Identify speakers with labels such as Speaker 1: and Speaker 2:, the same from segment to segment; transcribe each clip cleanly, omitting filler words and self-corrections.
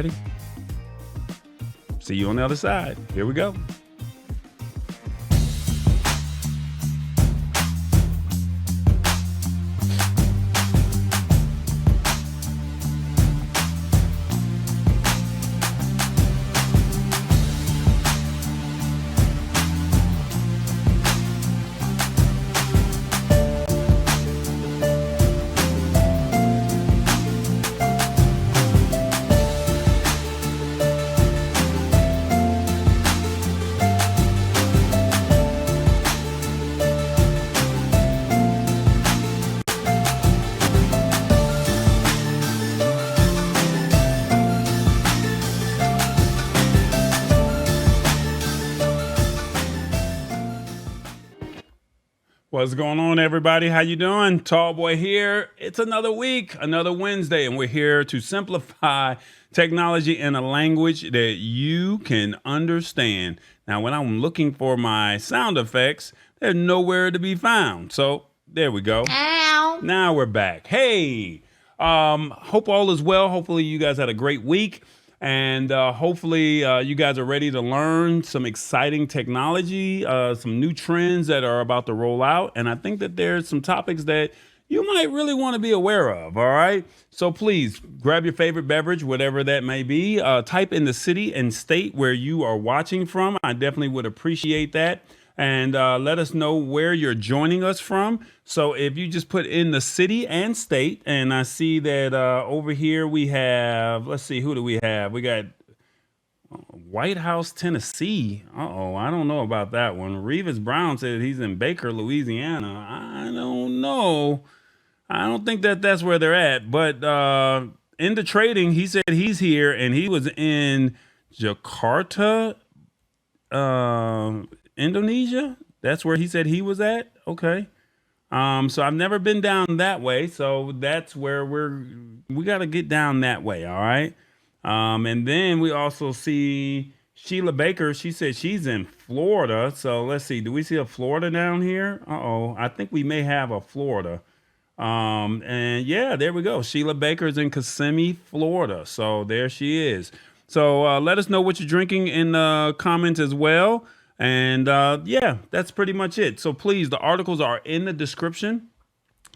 Speaker 1: Ready? See you on the other side. Here we go. What's going on, everybody? How you doing? Tall Boy here. It's another week, another Wednesday, and we're here to simplify technology in a language that you can understand. Now, when I'm looking for my sound effects, they're nowhere to be found. So there we go.
Speaker 2: Ow.
Speaker 1: Now we're back. Hey, hope all is well. Hopefully you guys had a great week. And hopefully you guys are ready to learn some exciting technology, some new trends that are about to roll out. And I think that there's some topics that you might really want to be aware of. All right. So please grab your favorite beverage, whatever that may be. Type in the city and state where you are watching from. I definitely would appreciate that. And let us know where you're joining us from. So if you just put in the city and state, and I see that over here we have, let's see, who do we have? We got White House, Tennessee. Uh-oh, I don't know about that one. Revis Brown said he's in Baker, Louisiana. I don't know. I don't think that that's where they're at. But in the trading, he said he's here, and he was in Jakarta, Indonesia. That's where he said he was at. Okay. So I've never been down that way. So that's where we got to get down that way. All right. And then we also see Sheila Baker. She said she's in Florida. So let's see. Do we see a Florida down here? Uh-oh. I think we may have a Florida. And yeah, there we go. Sheila Baker's in Kissimmee, Florida. So there she is. So let us know what you're drinking in the comments as well. And yeah, that's pretty much it. So please, the articles are in the description.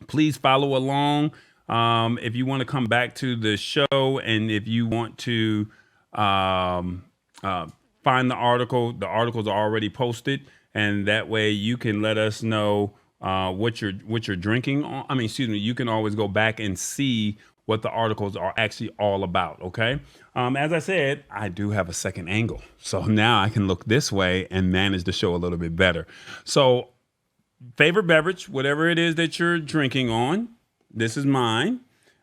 Speaker 1: Please follow along. If you want to come back to the show and if you want to find the articles are already posted. And that way you can let us know what you're drinking. I mean, excuse me, you can always go back and see what the articles are actually all about. Okay. As I said, I do have a second angle. So now I can look this way and manage the show a little bit better. So favorite beverage, whatever it is that you're drinking on, this is mine.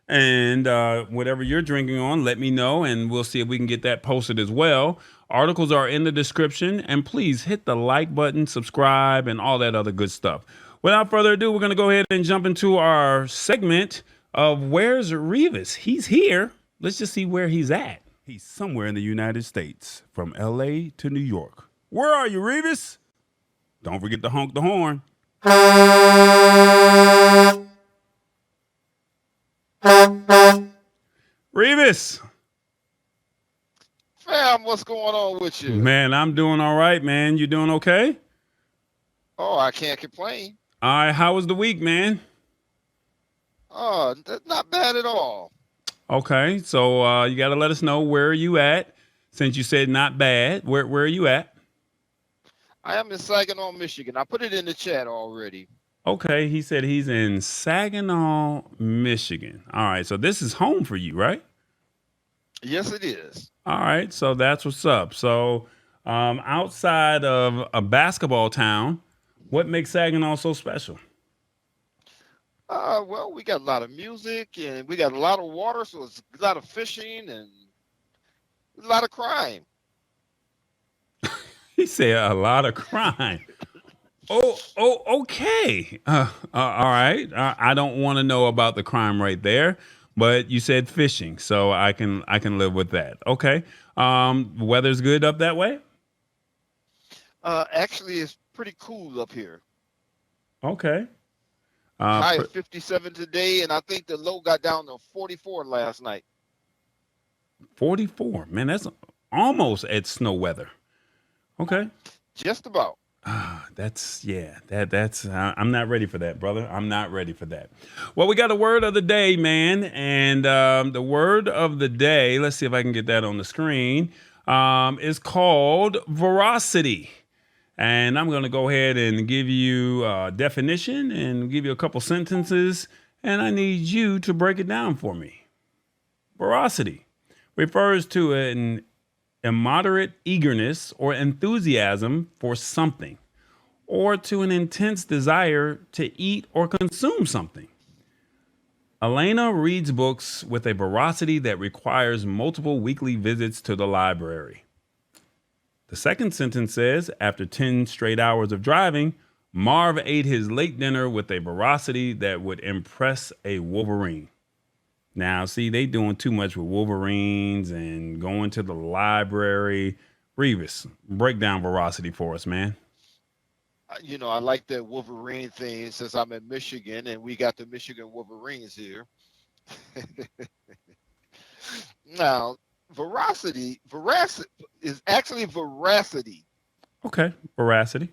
Speaker 1: And whatever you're drinking on, let me know, and we'll see if we can get that posted as well. Articles are in the description, and please hit the like button, subscribe, and all that other good stuff. Without further ado, we're going to go ahead and jump into our segment of Where's Revis? He's here. Let's just see where he's at. He's somewhere in the United States, from LA to New York. Where are you, Revis? Don't forget to honk the horn. Revis,
Speaker 2: Fam, what's going on with you?
Speaker 1: man, I'm doing all right, man. You doing okay?
Speaker 2: Oh, I can't complain.
Speaker 1: All right, how was the week, man?
Speaker 2: Oh, not bad at all.
Speaker 1: Okay, so you got to let us know where are you at. Since you said not bad, where are you at?
Speaker 2: I am in Saginaw, Michigan. I put it in the chat already.
Speaker 1: Okay, he said he's in Saginaw, Michigan. All right, so this is home for you, right?
Speaker 2: Yes, it is.
Speaker 1: All right, so that's what's up. So outside of a basketball town, what makes Saginaw so special?
Speaker 2: Well, we got a lot of music and we got a lot of water, so it's a lot of fishing and a lot of crime.
Speaker 1: He said a lot of crime. Okay. All right. I don't want to know about the crime right there, but you said fishing, so I can live with that. Okay. Weather's good up that way.
Speaker 2: Actually, it's pretty cool up here.
Speaker 1: Okay.
Speaker 2: High of 57 today, and I think the low got down to 44 last night.
Speaker 1: 44. Man, that's almost at snow weather. Okay.
Speaker 2: Just about.
Speaker 1: I'm not ready for that, brother. I'm not ready for that. Well, we got a word of the day, man. And the word of the day, let's see if I can get that on the screen, is called veracity. And I'm going to go ahead and give you a definition and give you a couple sentences. And I need you to break it down for me. Veracity refers to an immoderate eagerness or enthusiasm for something, or to an intense desire to eat or consume something. Elena reads books with a veracity that requires multiple weekly visits to the library. The second sentence says, after 10 straight hours of driving, Marv ate his late dinner with a veracity that would impress a Wolverine. Now, see, they doing too much with Wolverines and going to the library. Revis, break down veracity for us, man.
Speaker 2: I like that Wolverine thing since I'm in Michigan and we got the Michigan Wolverines here. Now, veracity is actually veracity.
Speaker 1: Okay, veracity.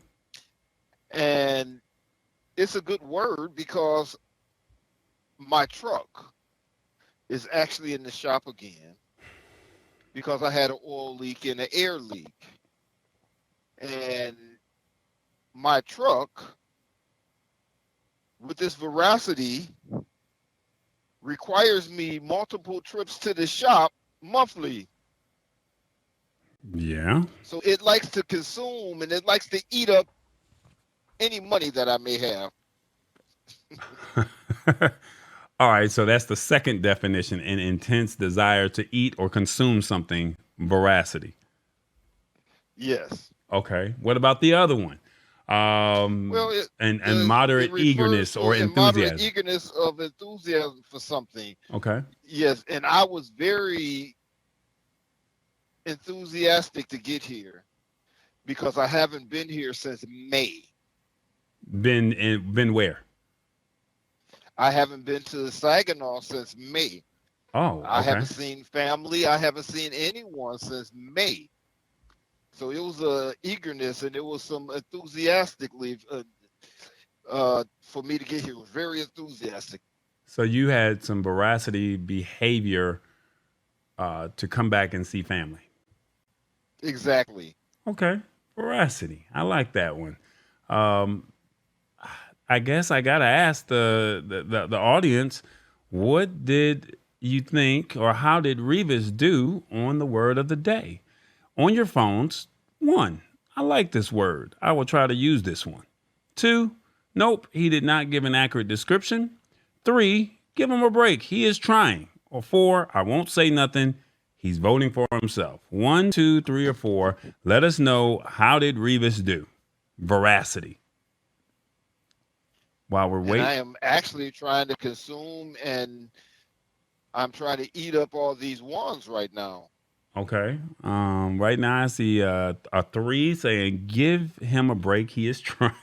Speaker 2: And it's a good word because my truck is actually in the shop again because I had an oil leak and an air leak. And my truck with this veracity requires me multiple trips to the shop monthly.
Speaker 1: Yeah.
Speaker 2: So it likes to consume and it likes to eat up any money that I may have.
Speaker 1: All right, so that's the second definition, an intense desire to eat or consume something, veracity.
Speaker 2: Yes.
Speaker 1: Okay. What about the other one?
Speaker 2: Well,
Speaker 1: And moderate
Speaker 2: it refers
Speaker 1: eagerness
Speaker 2: to
Speaker 1: or
Speaker 2: immoderate
Speaker 1: enthusiasm.
Speaker 2: eagerness of enthusiasm for something.
Speaker 1: Okay.
Speaker 2: Yes, and I was very enthusiastic to get here because I haven't been here since May.
Speaker 1: Been where?
Speaker 2: I haven't been to Saginaw since May.
Speaker 1: Oh,
Speaker 2: I
Speaker 1: okay.
Speaker 2: haven't seen family. I haven't seen anyone since May. So it was a eagerness and it was some enthusiastically for me to get here. It was very enthusiastic.
Speaker 1: So you had some veracity behavior to come back and see family.
Speaker 2: Exactly.
Speaker 1: Okay. Veracity. I like that one. Um, I guess I gotta ask the audience, what did you think, or how did Revis do on the word of the day? On your phones, 1, I like this word. I will try to use this one. 2, nope, he did not give an accurate description. 3, give him a break. He is trying. Or 4, I won't say nothing. He's voting for himself. 1, 2, 3, or 4. Let us know, how did Revis do? Veracity. While we're
Speaker 2: And
Speaker 1: waiting.
Speaker 2: I am actually trying to consume and I'm trying to eat up all these ones right now.
Speaker 1: Okay. Right now I see a 3 saying, give him a break. He is trying.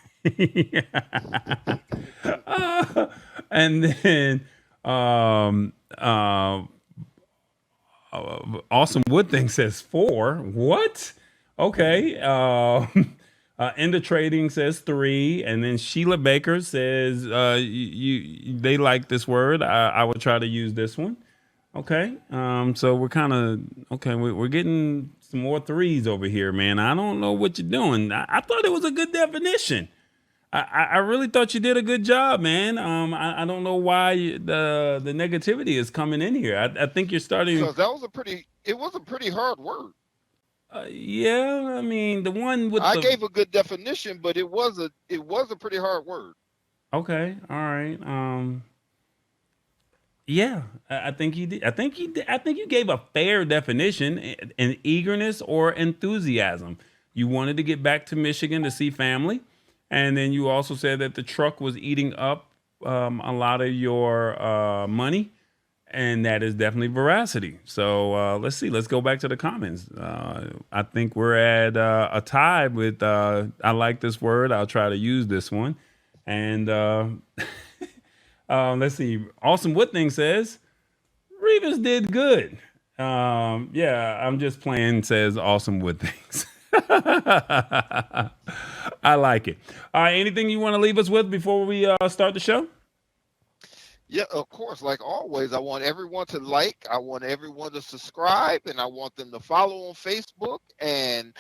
Speaker 1: And then um, uh, Awesome Wood Thing says 4. What? Okay. End of Trading says 3, and then Sheila Baker says they like this word. I would try to use this one. Okay. So we're kind of okay. We're getting some more 3s over here, man. I don't know what you're doing. I thought it was a good definition. I really thought you did a good job, man. I don't know why the negativity is coming in here. I think you're starting.
Speaker 2: Because it was a pretty hard word.
Speaker 1: Yeah, I mean the one with
Speaker 2: I
Speaker 1: the.
Speaker 2: gave a good definition, but it was a pretty hard word.
Speaker 1: Okay, all right. Yeah, I think you did. I think you did. I think you gave a fair definition: an eagerness or enthusiasm. You wanted to get back to Michigan to see family, and then you also said that the truck was eating up a lot of your money, and that is definitely veracity. So let's see. Let's go back to the comments. I think we're at a tie with. I like this word. I'll try to use this one, and. Let's see. Awesome Wood Thing says Revis did good. Yeah, I'm just playing says awesome wood things. I like it. All right, anything you want to leave us with before we start the show?
Speaker 2: Yeah, of course. Like always, I want everyone to like, I want everyone to subscribe, and I want them to follow on Facebook. And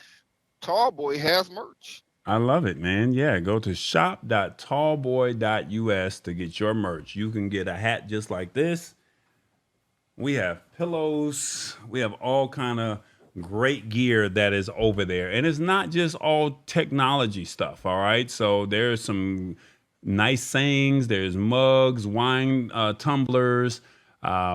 Speaker 2: Tallboy has merch.
Speaker 1: I love it, man. Yeah, go to shop.tallboy.us to get your merch. You can get a hat just like this. We have pillows. We have all kind of great gear that is over there. And it's not just all technology stuff, all right? So there's some nice sayings, there's mugs, wine tumblers,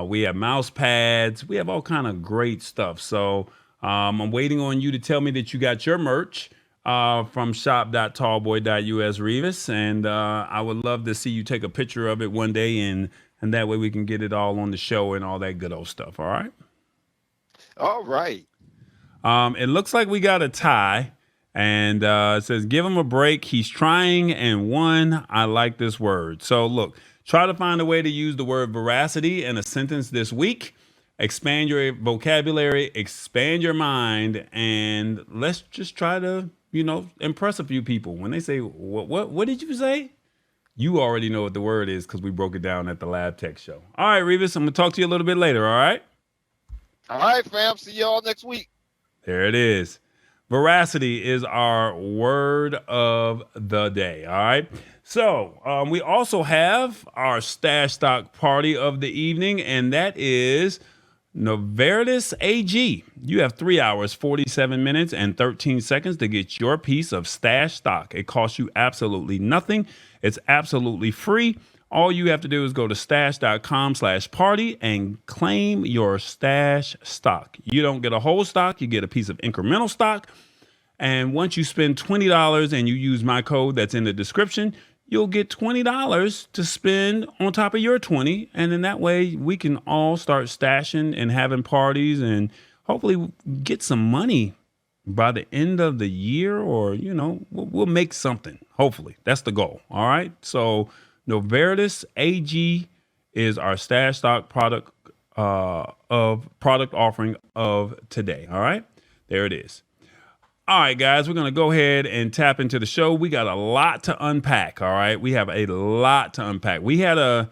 Speaker 1: we have mouse pads. We have all kind of great stuff. So I'm waiting on you to tell me that you got your merch from shop.tallboy.us, Revis. And I would love to see you take a picture of it one day, and that way we can get it all on the show and all that good old stuff. All right.
Speaker 2: All right.
Speaker 1: It looks like we got a tie. And it says, give him a break. He's trying and won. I like this word. So, look, try to find a way to use the word veracity in a sentence this week. Expand your vocabulary, expand your mind, and let's just try to, impress a few people. When they say, what did you say? You already know what the word is because we broke it down at the Lab Tech Show. All right, Revis, I'm going to talk to you a little bit later, all right?
Speaker 2: All right, fam. See y'all next week.
Speaker 1: There it is. Veracity is our word of the day. All right. So we also have our stash stock party of the evening, and that is Novartis AG. You have 3 hours, 47 minutes, and 13 seconds to get your piece of stash stock. It costs you absolutely nothing. It's absolutely free. All you have to do is go to stash.com/party and claim your stash stock. You don't get a whole stock, you get a piece of incremental stock. And once you spend $20 and you use my code that's in the description, you'll get $20 to spend on top of your 20. And then that way we can all start stashing and having parties and hopefully get some money by the end of the year, or, we'll make something. Hopefully that's the goal. All right. So Novartis AG is our stash stock product offering of today. All right. There it is. All right, guys, we're going to go ahead and tap into the show. We got a lot to unpack. All right. We have a lot to unpack. We had a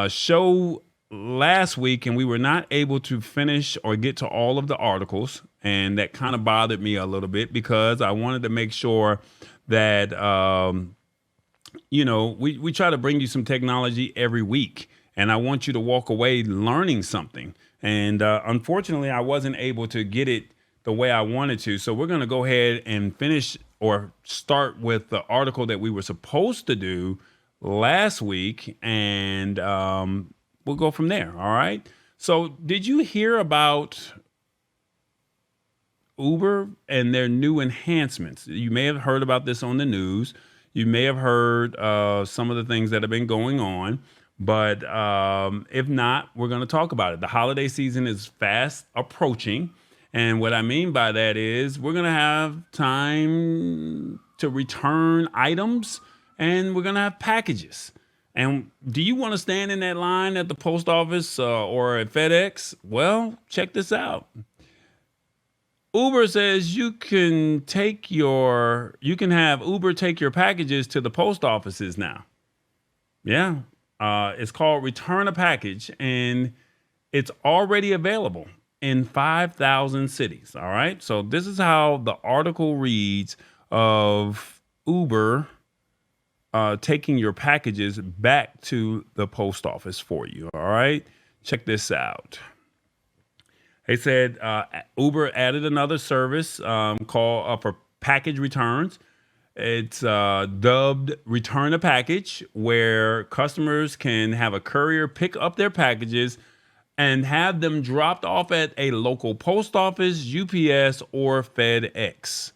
Speaker 1: show last week and we were not able to finish or get to all of the articles. And that kind of bothered me a little bit because I wanted to make sure that, we try to bring you some technology every week. And I want you to walk away learning something. And unfortunately, I wasn't able to get it the way I wanted to. So we're going to go ahead and finish or start with the article that we were supposed to do last week. And we'll go from there. All right. So did you hear about Uber and their new enhancements? You may have heard about this on the news. You may have heard some of the things that have been going on. But if not, we're going to talk about it. The holiday season is fast approaching. And what I mean by that is we're going to have time to return items and we're going to have packages. And do you want to stand in that line at the post office or at FedEx? Well, check this out. Uber says you can have Uber take your packages to the post offices now. Yeah. It's called Return a Package and it's already available in 5,000 cities. All right. So this is how the article reads of Uber taking your packages back to the post office for you. All right. Check this out. They said Uber added another service called for package returns. It's dubbed Return a Package, where customers can have a courier pick up their packages and have them dropped off at a local post office, UPS, or FedEx.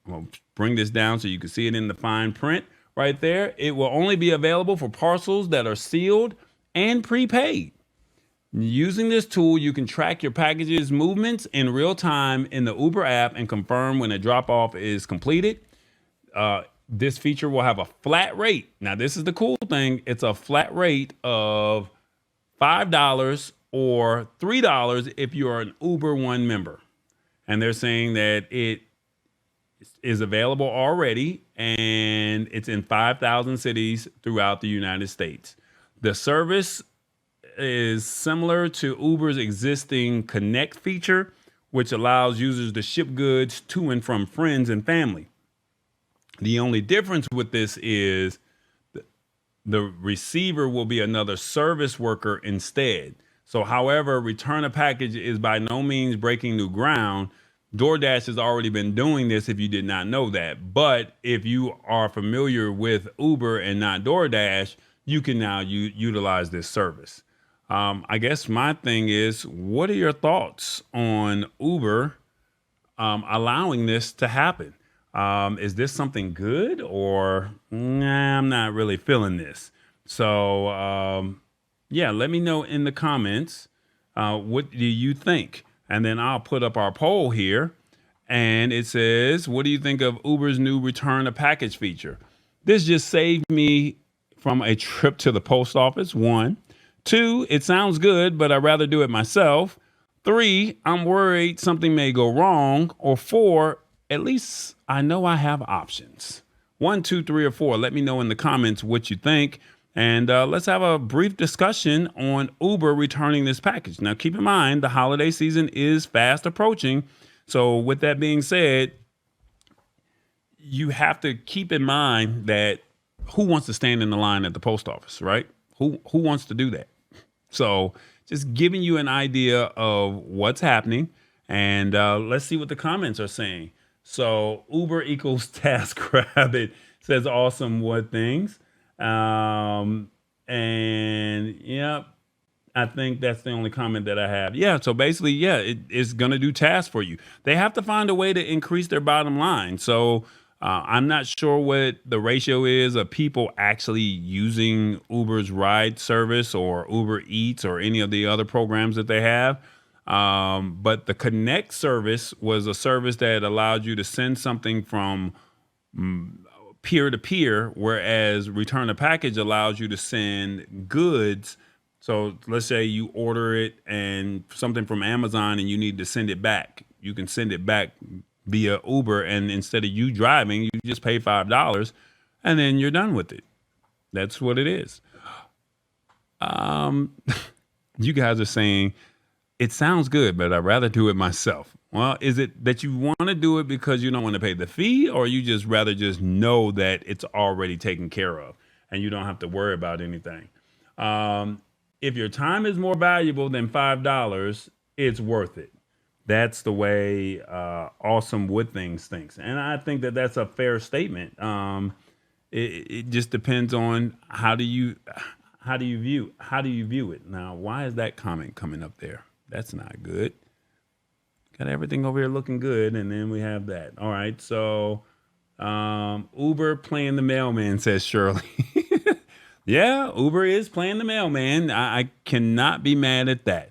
Speaker 1: I'll bring this down so you can see it in the fine print right there. It will only be available for parcels that are sealed and prepaid. Using this tool, you can track your packages movements in real time in the Uber app and confirm when a drop-off is completed. This feature will have a flat rate. Now, this is the cool thing. It's a flat rate of $5 or $3 if you're an Uber One member. And they're saying that it is available already and it's in 5,000 cities throughout the United States. The service is similar to Uber's existing Connect feature, which allows users to ship goods to and from friends and family. The only difference with this is the receiver will be another service worker instead. So, however, return a package is by no means breaking new ground. DoorDash has already been doing this if you did not know that. But if you are familiar with Uber and not DoorDash, you can now utilize this service. I guess my thing is, what are your thoughts on Uber allowing this to happen? Is this something good or nah, I'm not really feeling this? So, yeah, let me know in the comments. What do you think? And then I'll put up our poll here. And it says, what do you think of Uber's new return a package feature? This just saved me from a trip to the post office. 1. 2, it sounds good, but I'd rather do it myself. 3, I'm worried something may go wrong. Or 4, at least I know I have options. 1, 2, 3, or 4. Let me know in the comments what you think. And let's have a brief discussion on Uber returning this package. Now, keep in mind, the holiday season is fast approaching. So with that being said, you have to keep in mind that who wants to stand in the line at the post office, right? Who wants to do that? So just giving you an idea of what's happening. And let's see what the comments are saying. So Uber equals TaskRabbit says awesome what things. And yeah, I think that's the only comment that I have. Yeah. So basically, yeah, it's going to do tasks for you. They have to find a way to increase their bottom line. So I'm not sure what the ratio is of people actually using Uber's ride service or Uber Eats or any of the other programs that they have. But the Connect service was a service that allowed you to send something from peer to peer, whereas return a package allows you to send goods. So let's say you order it and something from Amazon and you need to send it back. You can send it back via Uber, and instead of you driving, you just pay $5 and then you're done with it. That's what it is. You guys are saying it sounds good, but I'd rather do it myself. Well, is it that you want to do it because you don't want to pay the fee, or you just rather just know that it's already taken care of and you don't have to worry about anything? If your time is more valuable than $5, it's worth it. That's the way Awesome Wood Things thinks. And I think that that's a fair statement. It just depends on how do you view it. Now, why is that comment coming up there? That's not good. Got everything over here looking good, and then we have that. All right, so Uber playing the mailman, says Shirley. Yeah, Uber is playing the mailman. I cannot be mad at that.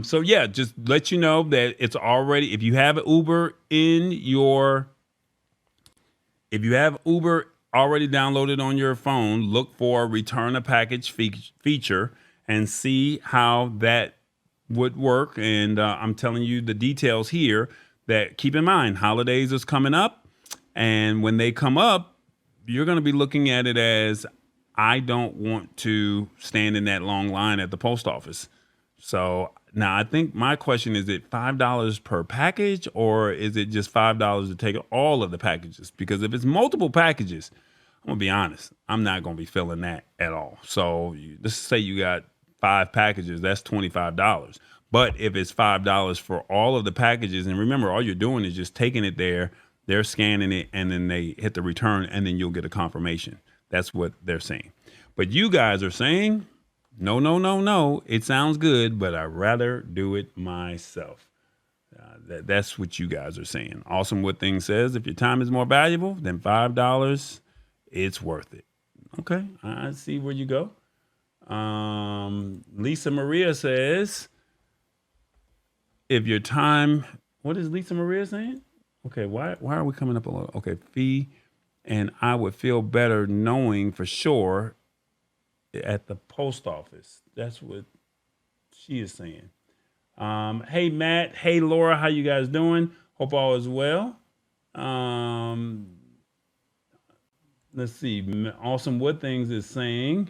Speaker 1: So yeah, just let you know that it's already, if you have Uber already downloaded on your phone, look for return a package feature and see how that would work. And I'm telling you the details here. That keep in mind, holidays is coming up, and when they come up, you're going to be looking at it as, I don't want to stand in that long line at the post office. So now I think my question is it $5 per package, or is it just $5 to take all of the packages? Because if it's multiple packages, I'm going to be honest, I'm not going to be feeling that at all. So let's say you got 5 packages, that's $25. But if it's $5 for all of the packages, and remember, all you're doing is just taking it there, they're scanning it, and then they hit the return, and then you'll get a confirmation. That's what they're saying. But you guys are saying, no. It sounds good, but I'd rather do it myself. That's what you guys are saying. Awesome What Things says, if your time is more valuable than $5, it's worth it. Okay, I see where you go. Lisa Maria says, if your time, what is Lisa Maria saying? Okay, why are we coming up a little? Okay, fee, and I would feel better knowing for sure at the post office. That's what she is saying. Hey Matt, hey Laura, how you guys doing? Hope all is well. Um, let's see. Awesome Wood Things is saying,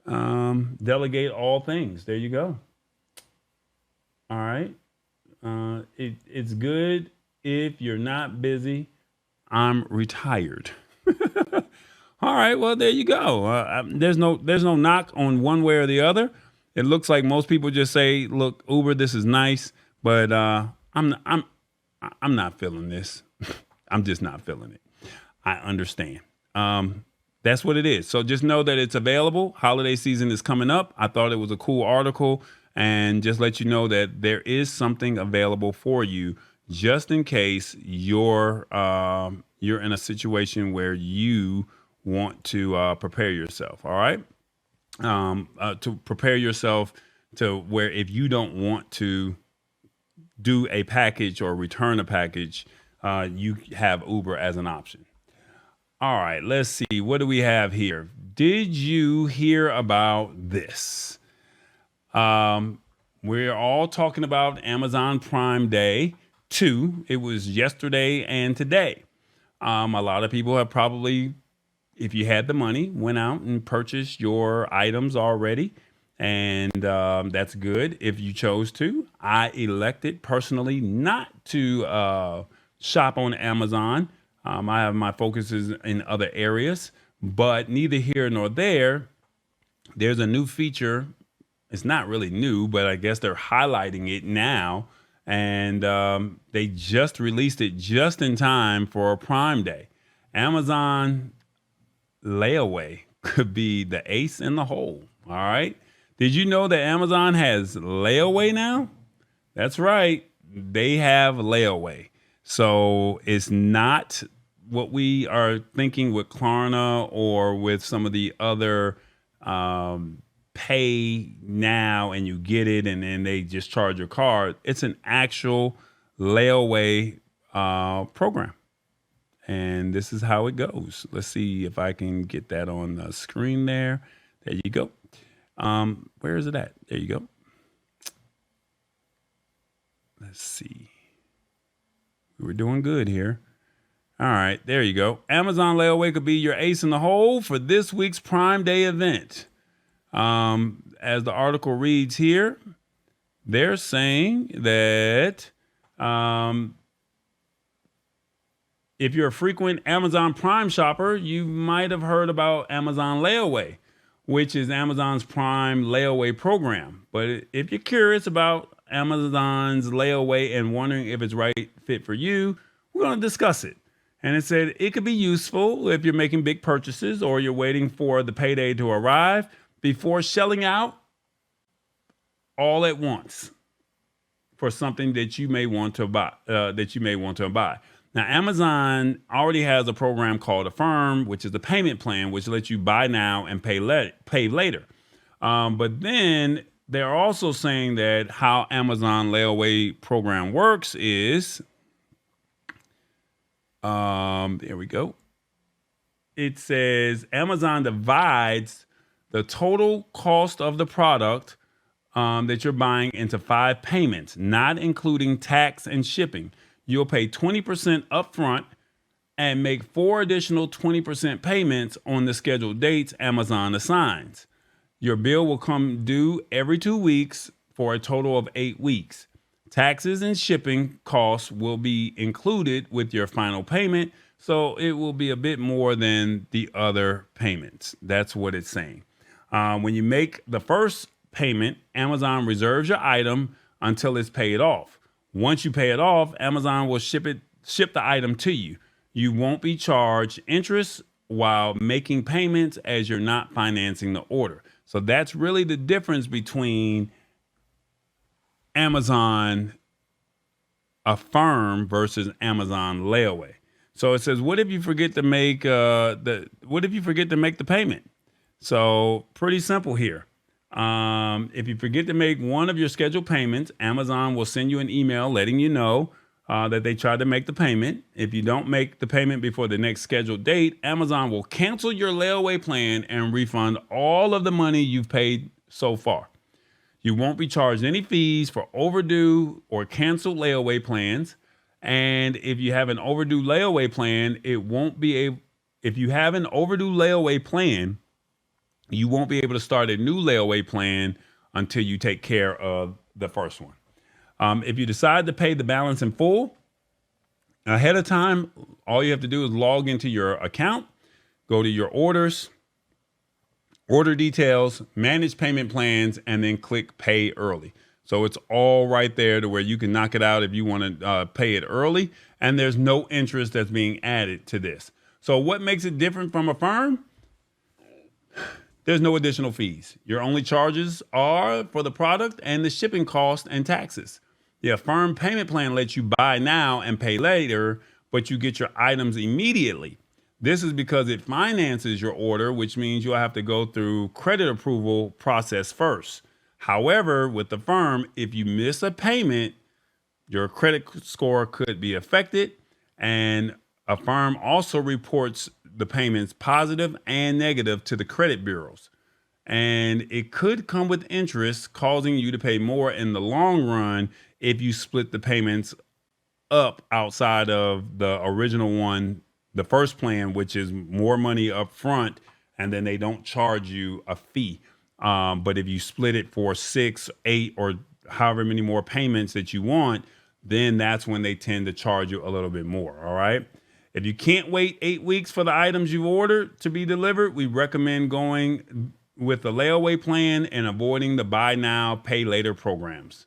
Speaker 1: delegate all things. There you go. All right. It's good if you're not busy. I'm retired. All right, well there you go. There's no knock on one way or the other. It looks like most people just say, "Look, Uber, this is nice, but I'm not feeling this. I'm just not feeling it." I understand. That's what it is. So just know that it's available. Holiday season is coming up. I thought it was a cool article, and just let you know that there is something available for you, just in case you're in a situation where you want to prepare yourself. All right, to prepare yourself to where if you don't want to do a package or return a package, you have Uber as an option. All right, let's see. What do we have here? Did you hear about this? We're all talking about Amazon Prime Day 2. It was yesterday and today. A lot of people have probably, if you had the money, went out and purchased your items already. And that's good if you chose to. I elected personally not to shop on Amazon. I have my focuses in other areas, but neither here nor there. There's a new feature. It's not really new, but I guess they're highlighting it now. And they just released it just in time for Prime Day. Amazon Layaway could be the ace in the hole. All right. Did you know that Amazon has Layaway now? That's right. They have Layaway. So it's not what we are thinking with Klarna or with some of the other pay now and you get it and then they just charge your card. It's an actual Layaway program. And this is how it goes. Let's see if I can get that on the screen there. There you go. Where is it at? There you go. Let's see. We're doing good here. All right, there you go. Amazon Layaway could be your ace in the hole for this week's Prime Day event. As the article reads here, they're saying that if you're a frequent Amazon Prime shopper, you might have heard about Amazon Layaway, which is Amazon's Prime Layaway program. But if you're curious about Amazon's Layaway and wondering if it's right fit for you, we're going to discuss it. And it said it could be useful if you're making big purchases or you're waiting for the payday to arrive before shelling out all at once for something that you may want to buy. Now, Amazon already has a program called Affirm, which is a payment plan, which lets you buy now and pay later. But then they're also saying that how Amazon Layaway program works is, there we go. It says Amazon divides the total cost of the product that you're buying into 5 payments, not including tax and shipping. You'll pay 20% upfront and make 4 additional 20% payments on the scheduled dates Amazon assigns. Your bill will come due every 2 weeks for a total of 8 weeks. Taxes and shipping costs will be included with your final payment, so it will be a bit more than the other payments. That's what it's saying. When you make the first payment, Amazon reserves your item until it's paid off. Once you pay it off, Amazon will ship the item to you. You won't be charged interest while making payments as you're not financing the order. So that's really the difference between Amazon Affirm versus Amazon Layaway. So it says, what if you forget to make the payment? So pretty simple here. If you forget to make one of your scheduled payments, Amazon will send you an email letting you know that they tried to make the payment. If you don't make the payment before the next scheduled date, Amazon will cancel your layaway plan and refund all of the money you've paid so far. You won't be charged any fees for overdue or canceled layaway plans. And if you have an overdue layaway plan, it won't be able, if you have an overdue layaway plan, you won't be able to start a new layaway plan until you take care of the first one. If you decide to pay the balance in full ahead of time, all you have to do is log into your account, go to your orders, order details, manage payment plans, and then click pay early. So it's all right there to where you can knock it out if you want to pay it early, and there's no interest that's being added to this. So what makes it different from a firm? There's no additional fees. Your only charges are for the product and the shipping cost and taxes. The Affirm payment plan lets you buy now and pay later, but you get your items immediately. This is because it finances your order, which means you'll have to go through credit approval process first. However, with the firm, if you miss a payment, your credit score could be affected, and Affirm also reports the payments positive and negative to the credit bureaus. And it could come with interest, causing you to pay more in the long run if you split the payments up outside of the original one, the first plan, which is more money up front, and then they don't charge you a fee. But if you split it for 6, 8, or however many more payments that you want, then that's when they tend to charge you a little bit more. All right. If you can't wait 8 weeks for the items you've ordered to be delivered, we recommend going with the layaway plan and avoiding the buy now, pay later programs.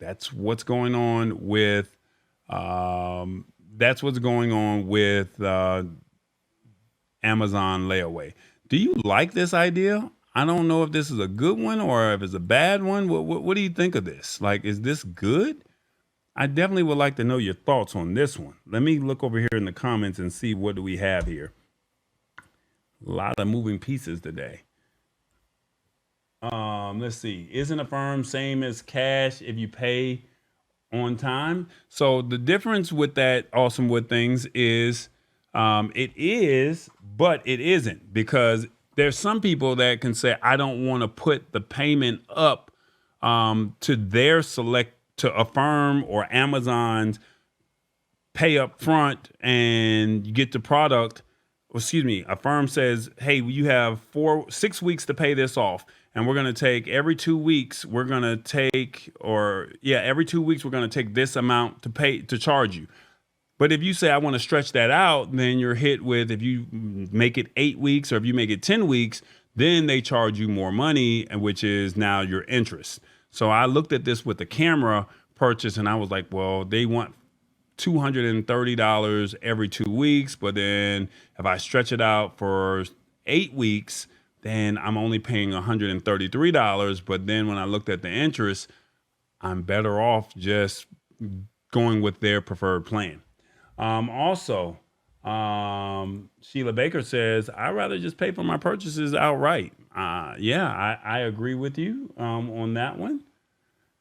Speaker 1: That's what's going on with Amazon Layaway. Do you like this idea? I don't know if this is a good one or if it's a bad one. What do you think of this? Like, is this good? I definitely would like to know your thoughts on this one. Let me look over here in the comments and see what do we have here. A lot of moving pieces today. Let's see. Isn't Affirm same as cash if you pay on time? So the difference with that Awesome Wood Things is it is, but it isn't, because there's some people that can say, I don't want to put the payment up to their select, to Affirm or Amazon's pay up front and you get the product. Excuse me, Affirm says, hey, you have 6 weeks to pay this off. And we're going to take every 2 weeks, every 2 weeks, we're going to take this amount to pay, to charge you. But if you say, I want to stretch that out, then you're hit with, if you make it 8 weeks or if you make it 10 weeks, then they charge you more money, which is now your interest. So I looked at this with the camera purchase and I was like, well, they want $230 every 2 weeks. But then if I stretch it out for 8 weeks, then I'm only paying $133. But then when I looked at the interest, I'm better off just going with their preferred plan. Sheila Baker says, I'd rather just pay for my purchases outright. I agree with you on that one.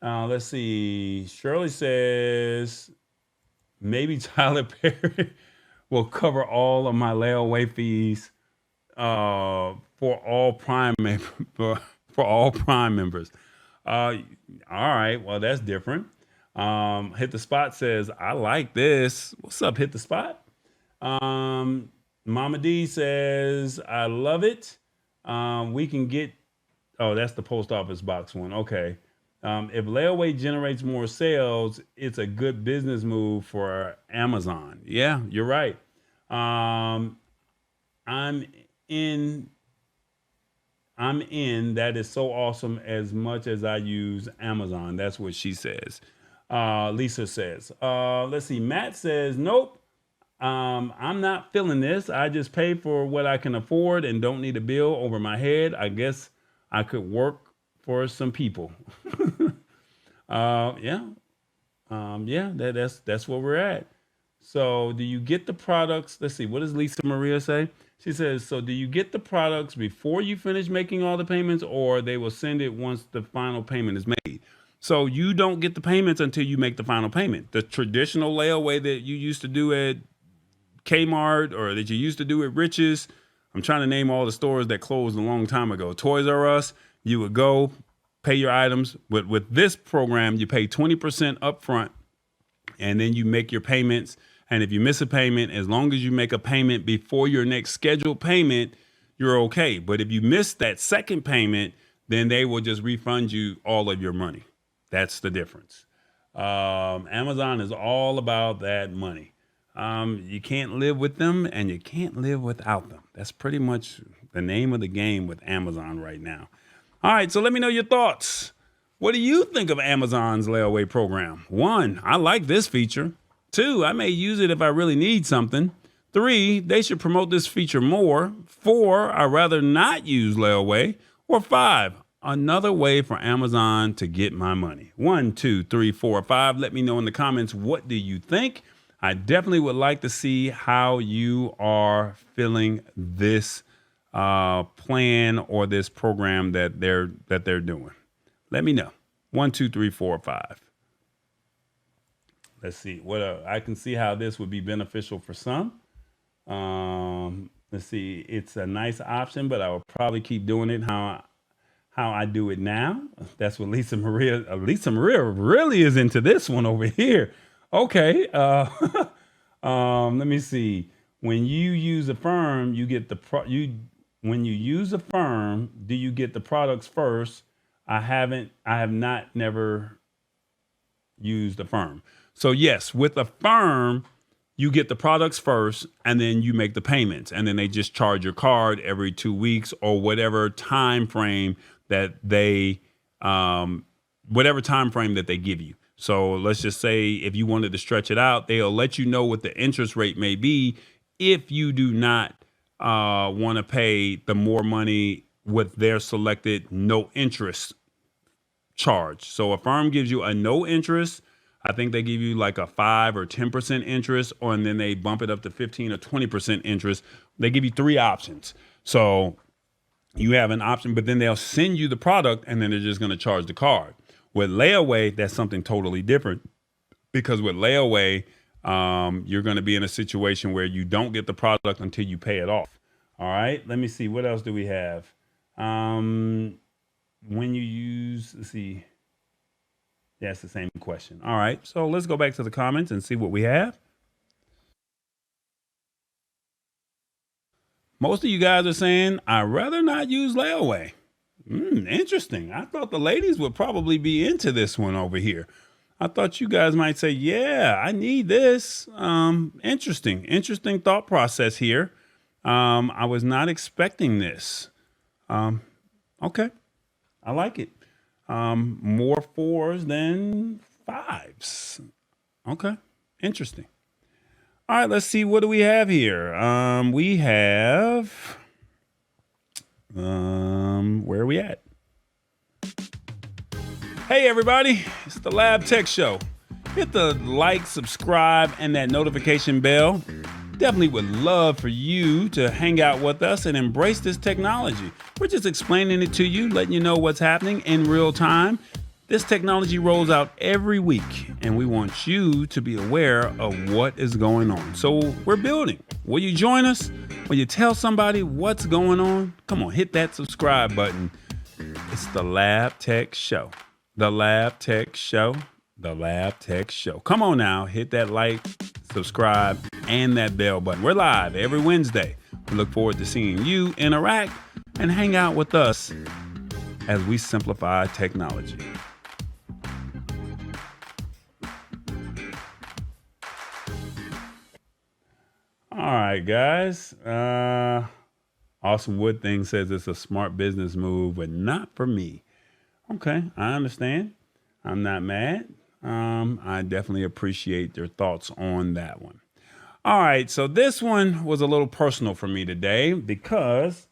Speaker 1: Let's see. Shirley says, maybe Tyler Perry will cover all of my layaway fees for all Prime for all Prime members. All right, well, that's different. Hit the Spot says, I like this. What's up, Hit the Spot? Mama D says, I love it. We can get, oh, that's the post office box one. Okay. If Layaway generates more sales, it's a good business move for Amazon. Yeah, you're right. I'm in. That is so awesome as much as I use Amazon. That's what she says. Lisa says. Let's see. Matt says, nope. I'm not feeling this. I just pay for what I can afford and don't need a bill over my head. I guess I could work for some people. That's where we're at. So do you get the products? Let's see. What does Lisa Maria say? She says, so do you get the products before you finish making all the payments, or they will send it once the final payment is made? So you don't get the payments until you make the final payment. The traditional layaway that you used to do at Kmart or that you used to do at Rich's, I'm trying to name all the stores that closed a long time ago. Toys R Us, you would go, pay your items. With this program, you pay 20% upfront, and then you make your payments. And if you miss a payment, as long as you make a payment before your next scheduled payment, you're okay. But if you miss that second payment, then they will just refund you all of your money. That's the difference. Amazon is all about that money. You can't live with them and you can't live without them. That's pretty much the name of the game with Amazon right now. All right, so let me know your thoughts. What do you think of Amazon's layaway program? 1, I like this feature. 2, I may use it if I really need something. 3, they should promote this feature more. 4, I'd rather not use layaway. Or 5, another way for Amazon to get my money. 1, 2, 3, 4, 5. Let me know in the comments, what do you think? I definitely would like to see how you are feeling this plan or this program that they're doing. Let me know. 1, 2, 3, 4, 5. Let's see what I can see how this would be beneficial for some. Let's see. It's a nice option, but I will probably keep doing it how I do it now. That's what Lisa Maria. Lisa Maria really is into this one over here. Okay. Let me see. When you use a firm, you get when you use a firm, do you get the products first? I have not never used a firm. So yes, with a firm, you get the products first and then you make the payments, and then they just charge your card every 2 weeks or whatever time frame that they give you. So let's just say if you wanted to stretch it out, they'll let you know what the interest rate may be if you do not want to pay the more money with their selected no interest charge. So a firm gives you a no interest. I think they give you like a 5 or 10% interest, and then they bump it up to 15 or 20% interest. They give you 3 options. So you have an option, but then they'll send you the product and then they're just going to charge the card. With layaway, that's something totally different, because with layaway, you're going to be in a situation where you don't get the product until you pay it off. All right. Let me see. What else do we have? When you use, let's see. Yeah, it's the same question. All right. So let's go back to the comments and see what we have. Most of you guys are saying, I'd rather not use layaway. Interesting. I thought the ladies would probably be into this one over here. I thought you guys might say, yeah, I need this. Interesting thought process here. I was not expecting this. Okay. I like it. More 4s than 5s. Okay. Interesting. All right, let's see. What do we have here? We have, where are we at? Hey, everybody. It's the Lab Tech Show. Hit the like, subscribe, and that notification bell. Definitely would love for you to hang out with us and embrace this technology. We're just explaining it to you, letting you know what's happening in real time. This technology rolls out every week, and we want you to be aware of what is going on. So we're building. Will you join us? Will you tell somebody what's going on? Come on, hit that subscribe button. It's the Lab Tech Show. The Lab Tech Show. The Lab Tech Show. Come on now, hit that like, subscribe, and that bell button. We're live every Wednesday. We look forward to seeing you interact and hang out with us as we simplify technology. All right, guys. Awesome Wood Thing says it's a smart business move, but not for me. Okay, I understand. I'm not mad. I definitely appreciate your thoughts on that one. All right, so this one was a little personal for me today because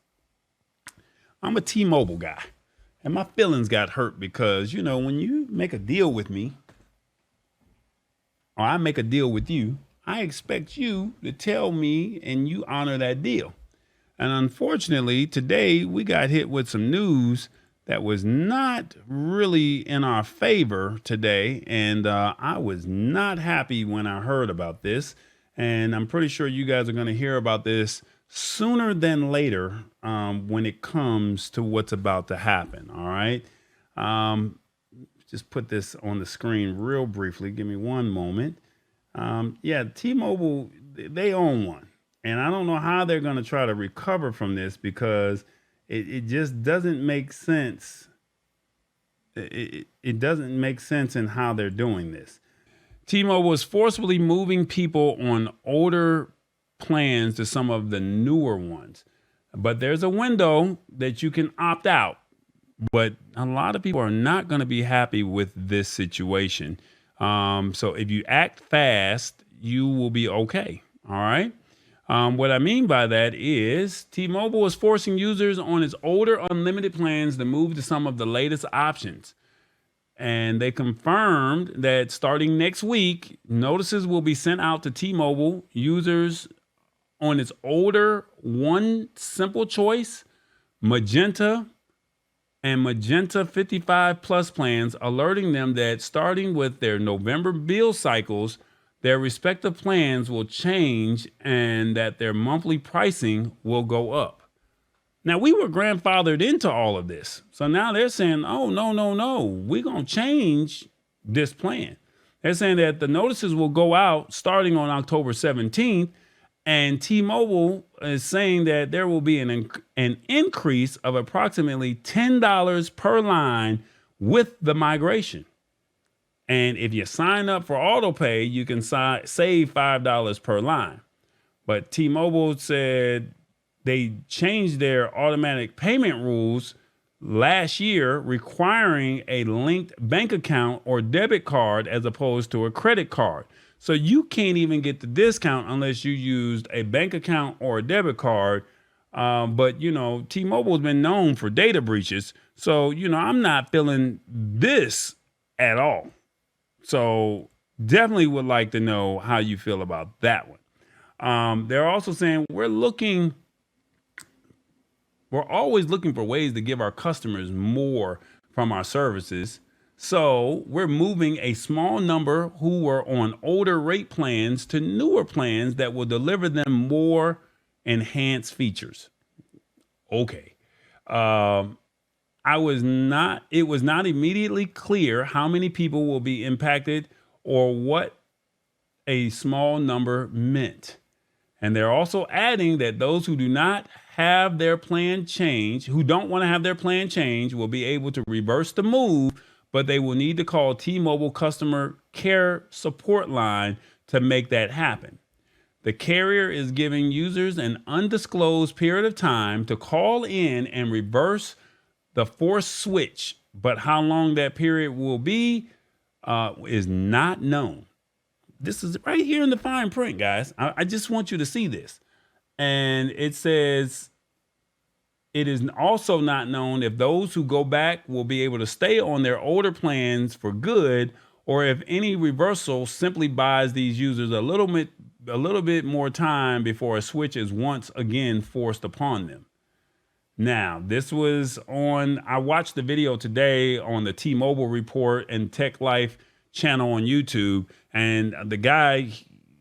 Speaker 1: I'm a T-Mobile guy, and my feelings got hurt because, you know, when you make a deal with me, or I make a deal with you, I expect you to tell me and you honor that deal. And unfortunately, today we got hit with some news that was not really in our favor today. And I was not happy when I heard about this. And I'm pretty sure you guys are going to hear about this sooner than later when it comes to what's about to happen. All right. Just put this on the screen real briefly. Give me one moment. Yeah, T-Mobile, they own one. And I don't know how they're going to try to recover from this because it just doesn't make sense. It doesn't make sense in how they're doing this. T-Mobile is forcibly moving people on older plans to some of the newer ones. But there's a window that you can opt out. But a lot of people are not going to be happy with this situation. So if you act fast, you will be okay. All right. What I mean by that is T-Mobile is forcing users on its older unlimited plans to move to some of the latest options. And they confirmed that starting next week, notices will be sent out to T-Mobile users on its older One Simple Choice, Magenta, and Magenta 55 Plus plans, alerting them that starting with their November bill cycles, their respective plans will change and that their monthly pricing will go up. Now, we were grandfathered into all of this. So now they're saying, oh, no, we're going to change this plan. They're saying that the notices will go out starting on October 17th. And T-Mobile is saying that there will be an increase of approximately $10 per line with the migration. And if you sign up for autopay, you can save $5 per line. But T-Mobile said they changed their automatic payment rules last year, requiring a linked bank account or debit card as opposed to a credit card. So you can't even get the discount unless you used a bank account or a debit card. But, T-Mobile has been known for data breaches. So, I'm not feeling this at all. So definitely would like to know how you feel about that one. They're also saying we're always looking for ways to give our customers more from our services. So we're moving a small number who were on older rate plans to newer plans that will deliver them more enhanced features. Okay. It was not immediately clear how many people will be impacted or what a small number meant. And they're also adding that those who do not have their plan change, who don't want to have their plan change, will be able to reverse the move, but they will need to call T-Mobile customer care support line to make that happen. The carrier is giving users an undisclosed period of time to call in and reverse the forced switch, but how long that period will be is not known. This is right here in the fine print, guys. I just want you to see this. And it says, it is also not known if those who go back will be able to stay on their older plans for good, or if any reversal simply buys these users a little bit more time before a switch is once again forced upon them. Now, I watched the video today on the T-Mobile Report and Tech Life channel on YouTube, and the guy,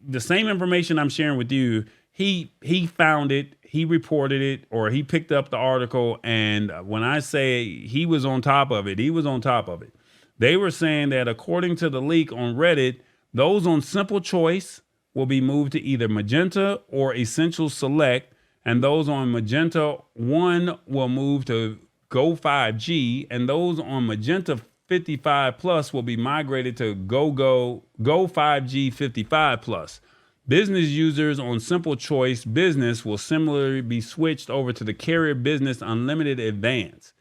Speaker 1: the same information I'm sharing with you, he found it, he reported it, or he picked up the article, and when I say he was on top of it, he was on top of it. They were saying that according to the leak on Reddit, those on Simple Choice will be moved to either Magenta or Essential Select, and those on Magenta 1 will move to Go 5G, and those on Magenta 55 Plus will be migrated to Go 5G 55 Plus. Business users on Simple Choice Business will similarly be switched over to the Carrier Business Unlimited Advance.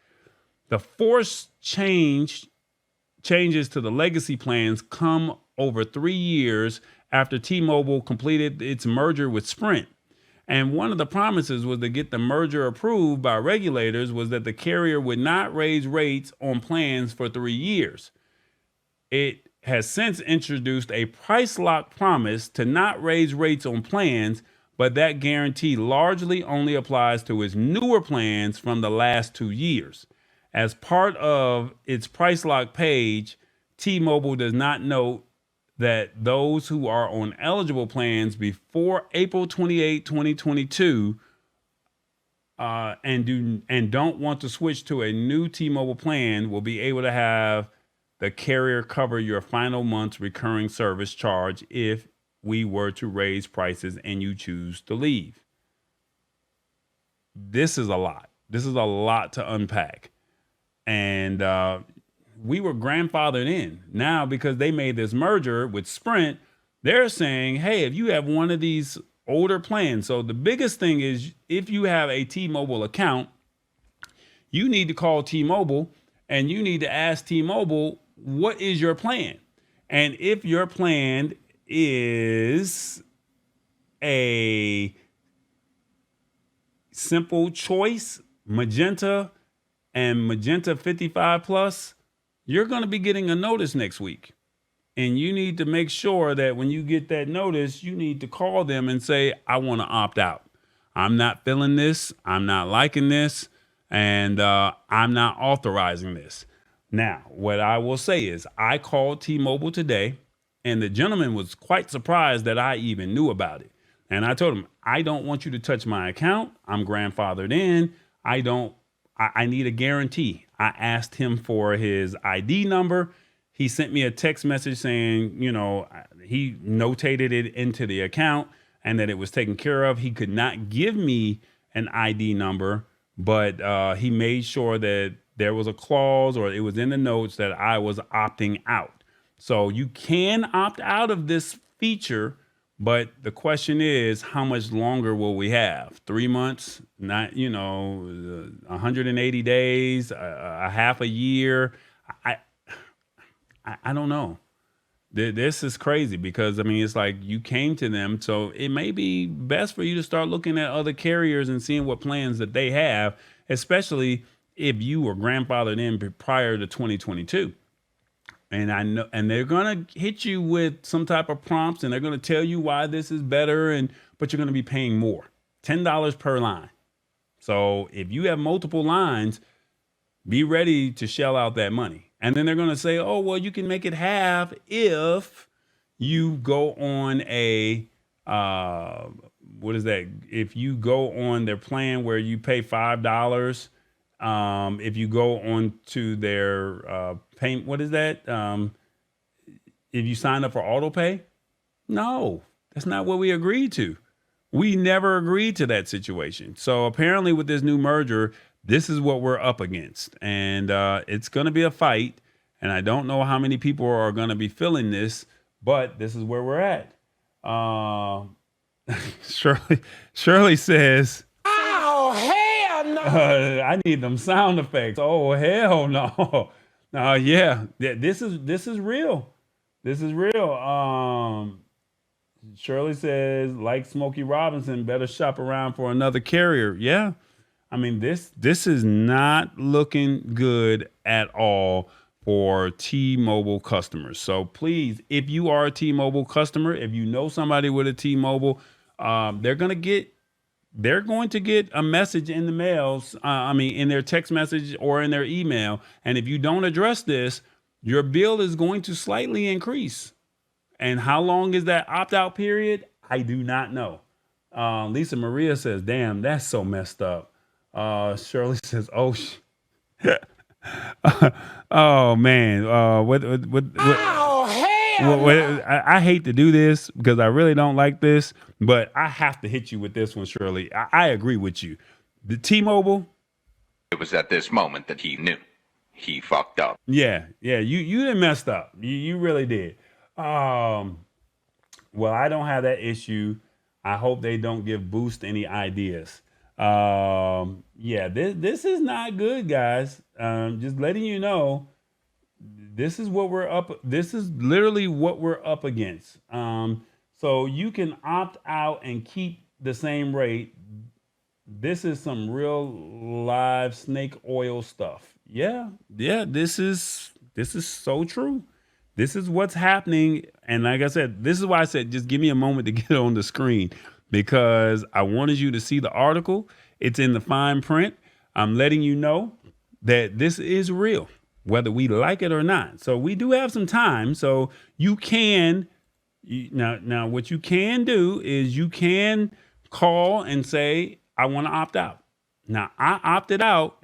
Speaker 1: The forced changes to the legacy plans come over 3 years after T-Mobile completed its merger with Sprint. And one of the promises was to get the merger approved by regulators was that the carrier would not raise rates on plans for 3 years. It has since introduced a price lock promise to not raise rates on plans, but that guarantee largely only applies to its newer plans from the last 2 years. As part of its price lock page, T-Mobile does not note that those who are on eligible plans before April 28, 2022 and don't want to switch to a new T-Mobile plan will be able to have the carrier cover your final month's recurring service charge if we were to raise prices and you choose to leave. This is a lot. This is a lot to unpack. And we were grandfathered in. Now, because they made this merger with Sprint, they're saying, hey, if you have one of these older plans, so the biggest thing is if you have a T-Mobile account, you need to call T-Mobile and you need to ask T-Mobile, what is your plan? And if your plan is a simple choice, Magenta and Magenta 55 plus, you're going to be getting a notice next week. And you need to make sure that when you get that notice, you need to call them and say, I want to opt out. I'm not feeling this. I'm not liking this. And I'm not authorizing this. Now, what I will say is I called T-Mobile today, and the gentleman was quite surprised that I even knew about it. And I told him, I don't want you to touch my account. I'm grandfathered in. I need a guarantee. I asked him for his ID number. He sent me a text message saying, he notated it into the account and that it was taken care of. He could not give me an ID number, but he made sure that there was a clause or it was in the notes that I was opting out. So you can opt out of this feature, but the question is, how much longer will we have? 3 months, 180 days, a half a year. I don't know. This is crazy because, it's like you came to them. So it may be best for you to start looking at other carriers and seeing what plans that they have, especially if you were grandfathered in prior to 2022. And I know, and they're going to hit you with some type of prompts and they're going to tell you why this is better. But you're going to be paying more, $10 per line. So if you have multiple lines, be ready to shell out that money. And then they're going to say, oh, well, you can make it half if you go on what is that? If you go on their plan where you pay $5, if you go on to their payment, what is that? If you sign up for auto pay? No, that's not what we agreed to. We never agreed to that situation. So apparently with this new merger, this is what we're up against. And it's going to be a fight. And I don't know how many people are going to be feeling this, but this is where we're at. Shirley says, "Oh, hell no. I need them sound effects. Oh, hell no. Yeah, this is real. This is real. Shirley says, like Smokey Robinson, better shop around for another carrier. Yeah. This is not looking good at all for T-Mobile customers. So please, if you are a T-Mobile customer, if you know somebody with a T-Mobile, they're going to get a message in the mails, in their text message or in their email. And if you don't address this, your bill is going to slightly increase. And how long is that opt-out period? I do not know. Lisa Maria says, damn, that's so messed up. Shirley says, oh, oh man. Oh, hell! I hate to do this because I really don't like this, but I have to hit you with this one, Shirley. I agree with you. The T-Mobile.
Speaker 3: It was at this moment that he knew he fucked up.
Speaker 1: Yeah. You done messed up. You really did. Well, I don't have that issue. I hope they don't give Boost any ideas. This is not good, guys. Just letting you know, this is what we're up. This is literally what we're up against. So you can opt out and keep the same rate. This is some real live snake oil stuff. Yeah. This is so true. This is what's happening. And like I said, this is why I said, just give me a moment to get on the screen because I wanted you to see the article. It's in the fine print. I'm letting you know that this is real, whether we like it or not. So we do have some time. So you can, now what you can do is you can call and say, I want to opt out. Now, I opted out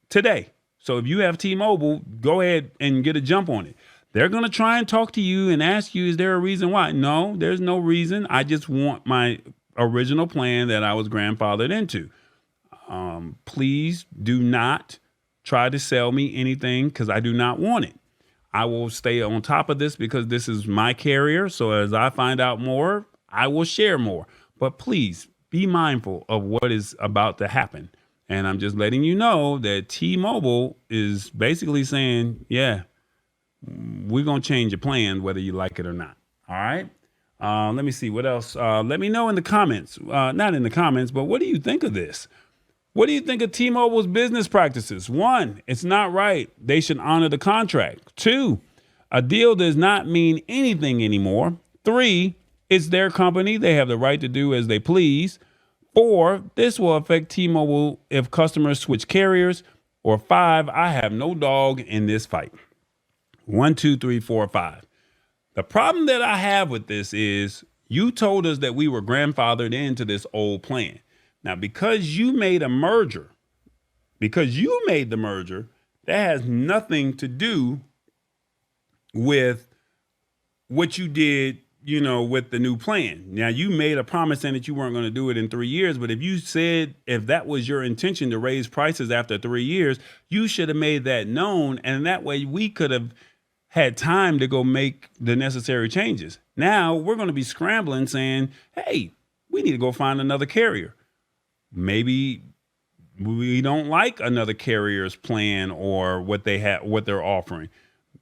Speaker 1: today. So if you have T-Mobile, go ahead and get a jump on it. They're going to try and talk to you and ask you, is there a reason why? No, there's no reason. I just want my original plan that I was grandfathered into. Please do not try to sell me anything because I do not want it. I will stay on top of this because this is my carrier. So as I find out more, I will share more. But please be mindful of what is about to happen. And I'm just letting you know that T-Mobile is basically saying, yeah, we're going to change your plan whether you like it or not. All right. Let me see what else. Let me know in the comments. Not in the comments, but what do you think of this? What do you think of T-Mobile's business practices? 1, it's not right. They should honor the contract. 2, a deal does not mean anything anymore. 3, it's their company. They have the right to do as they please. 4, this will affect T-Mobile if customers switch carriers. Or 5, I have no dog in this fight. 1, 2, 3, 4, 5. The problem that I have with this is you told us that we were grandfathered into this old plan. Now, because you made the merger, that has nothing to do with what you did, with the new plan. Now, you made a promise saying that you weren't going to do it in 3 years, but if that was your intention to raise prices after 3 years, you should have made that known, and that way we could have had time to go make the necessary changes. Now, we're going to be scrambling saying, hey, we need to go find another carrier. Maybe we don't like another carrier's plan or what they're offering.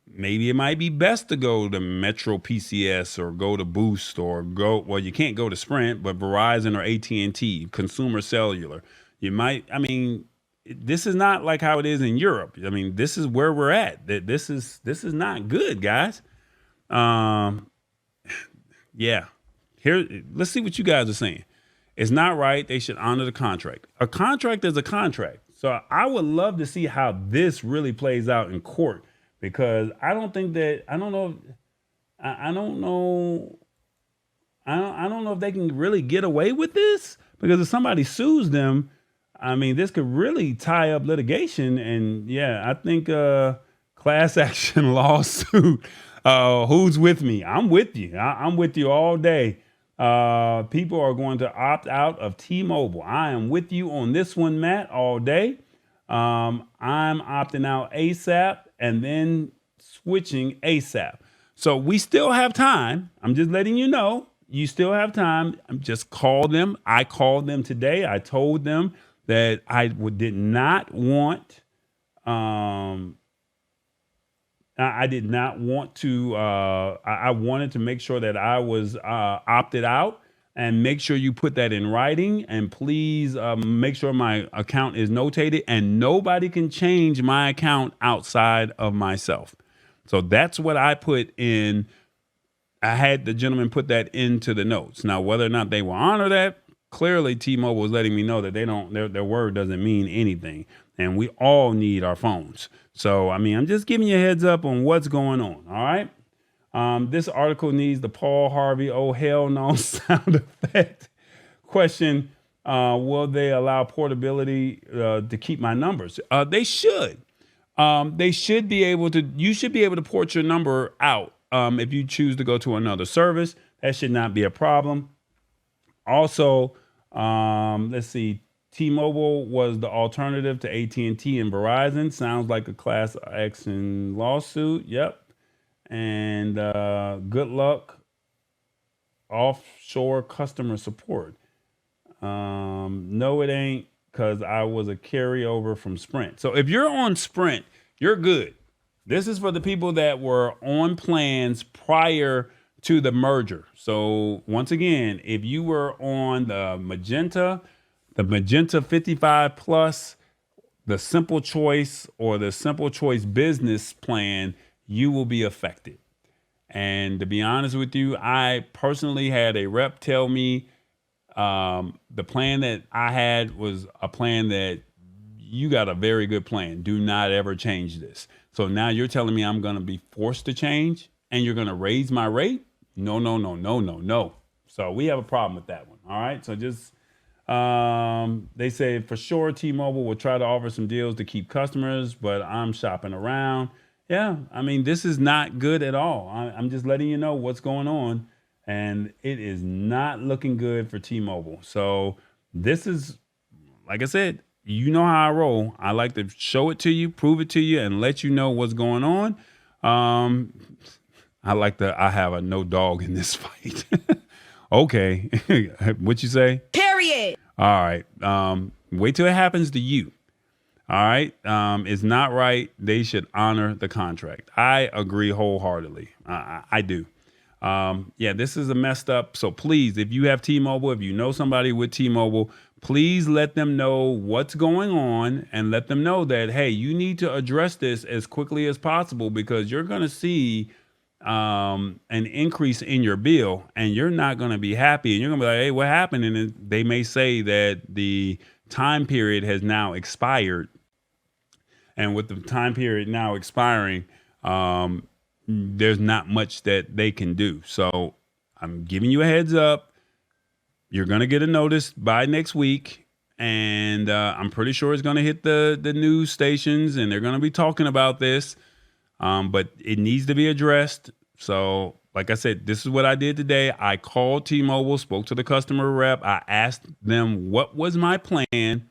Speaker 1: Maybe it might be best to go to Metro PCS or go to Boost or you can't go to Sprint, but Verizon or AT&T, Consumer Cellular. This is not like how it is in Europe. This is where we're at. This is not good, guys. Yeah. Let's see what you guys are saying. It's not right. They should honor the contract. A contract is a contract. So I would love to see how this really plays out in court, because I don't know if they can really get away with this, because if somebody sues them, this could really tie up litigation. And yeah, I think class action lawsuit. Who's with me? I'm with you. I'm with you all day. People are going to opt out of T-Mobile. I am with you on this one, Matt, all day. I'm opting out ASAP and then switching ASAP. So we still have time. I'm just letting you know, you still have time. Just call them. I called them today. I told them that I did not want, I did not want to, I wanted to make sure that I was opted out, and make sure you put that in writing, and please make sure my account is notated, and nobody can change my account outside of myself. So that's what I put in. I had the gentleman put that into the notes. Now, whether or not they will honor that, clearly T-Mobile is letting me know that their word doesn't mean anything, and we all need our phones. So, I'm just giving you a heads up on what's going on. All right. This article needs the Paul Harvey, oh, hell no sound effect. Question, will they allow portability to keep my numbers? They should. You should be able to port your number out if you choose to go to another service. That should not be a problem. Also, let's see. T-Mobile was the alternative to AT&T and Verizon. Sounds like a class action lawsuit. Yep. And good luck, offshore customer support. No, it ain't, because I was a carryover from Sprint. So if you're on Sprint, you're good. This is for the people that were on plans prior to the merger. So once again, if you were on the Magenta 55 Plus, the Simple Choice, or the Simple Choice Business plan, you will be affected. And to be honest with you, I personally had a rep tell me the plan that I had was a plan that you got a very good plan. Do not ever change this. So now you're telling me I'm going to be forced to change, and you're going to raise my rate? No. So we have a problem with that one. All right. So just They say for sure T-Mobile will try to offer some deals to keep customers, but I'm shopping around. Yeah, I mean, this is not good at all. I'm just letting you know what's going on, and it is not looking good for T-Mobile. So this is, like I said, you know how I roll. I like to show it to you, prove it to you, and let you know what's going on. I have a no dog in this fight. Okay. What you say?
Speaker 4: Period.
Speaker 1: All right. Wait till it happens to you. All right. It's not right. They should honor the contract. I agree wholeheartedly. I do. Yeah, this is a messed up. So please, if you have T-Mobile, if you know somebody with T-Mobile, please let them know what's going on and let them know that, hey, you need to address this as quickly as possible because you're going to see an increase in your bill and you're not going to be happy. And you're going to be like, hey, what happened? And they may say that the time period has now expired. And with the time period now expiring, there's not much that they can do. So I'm giving you a heads up. You're going to get a notice by next week. And I'm pretty sure it's going to hit the news stations and they're going to be talking about this. But it needs to be addressed. So like I said, this is what I did today. I called T-Mobile, spoke to the customer rep. I asked them what was my plan.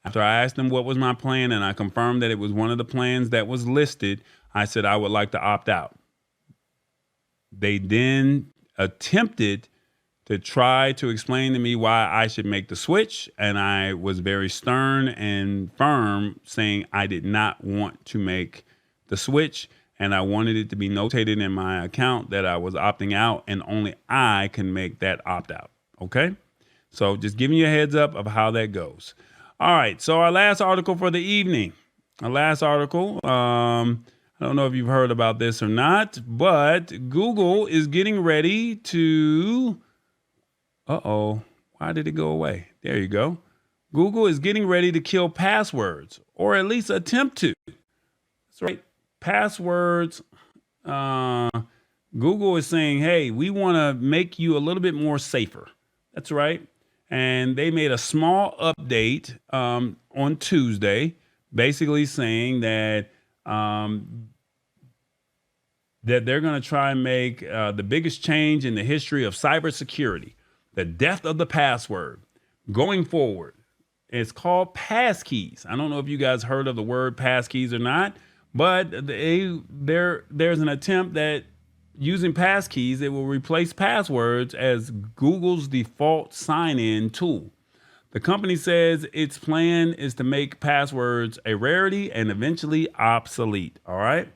Speaker 1: After I asked them what was my plan and I confirmed that it was one of the plans that was listed, I said I would like to opt out. They then attempted to try to explain to me why I should make the switch. And I was very stern and firm saying I did not want to make the switch. And I wanted it to be notated in my account that I was opting out and only I can make that opt out. Okay. So just giving you a heads up of how that goes. All right. So our last article for the evening, I don't know if you've heard about this or not, but Google is getting ready to, why did it go away? There you go. Google is getting ready to kill passwords, or at least attempt to. That's right. Passwords. Google is saying, hey, we want to make you a little bit more safer. That's right. And they made a small update on Tuesday, basically saying that that they're going to try and make the biggest change in the history of cybersecurity, the death of the password going forward. It's called passkeys. I don't know if you guys heard of the word passkeys or not, but there's an attempt that using passkeys, it will replace passwords as Google's default sign-in tool. The company says its plan is to make passwords a rarity and eventually obsolete. All right.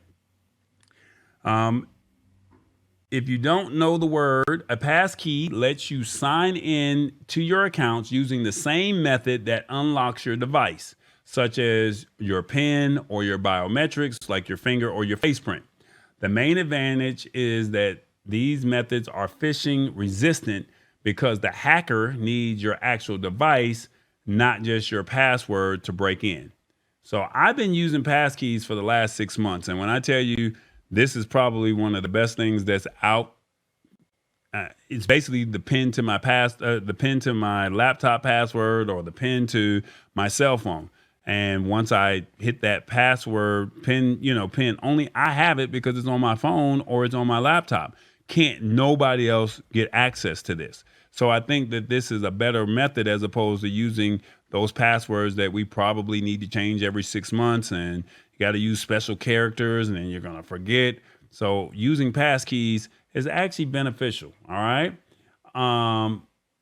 Speaker 1: If you don't know the word, a passkey lets you sign in to your accounts using the same method that unlocks your device, such as your PIN or your biometrics, like your finger or your face print. The main advantage is that these methods are phishing resistant because the hacker needs your actual device, not just your password to break in. So I've been using passkeys for the last 6 months. And when I tell you, this is probably one of the best things that's out. It's basically the pin to my laptop password or the pin to my cell phone. And once I hit that password pin, only I have it because it's on my phone or it's on my laptop. Can't nobody else get access to this. So I think that this is a better method as opposed to using those passwords that we probably need to change every 6 months and you got to use special characters and then you're going to forget. So using passkeys is actually beneficial. All right.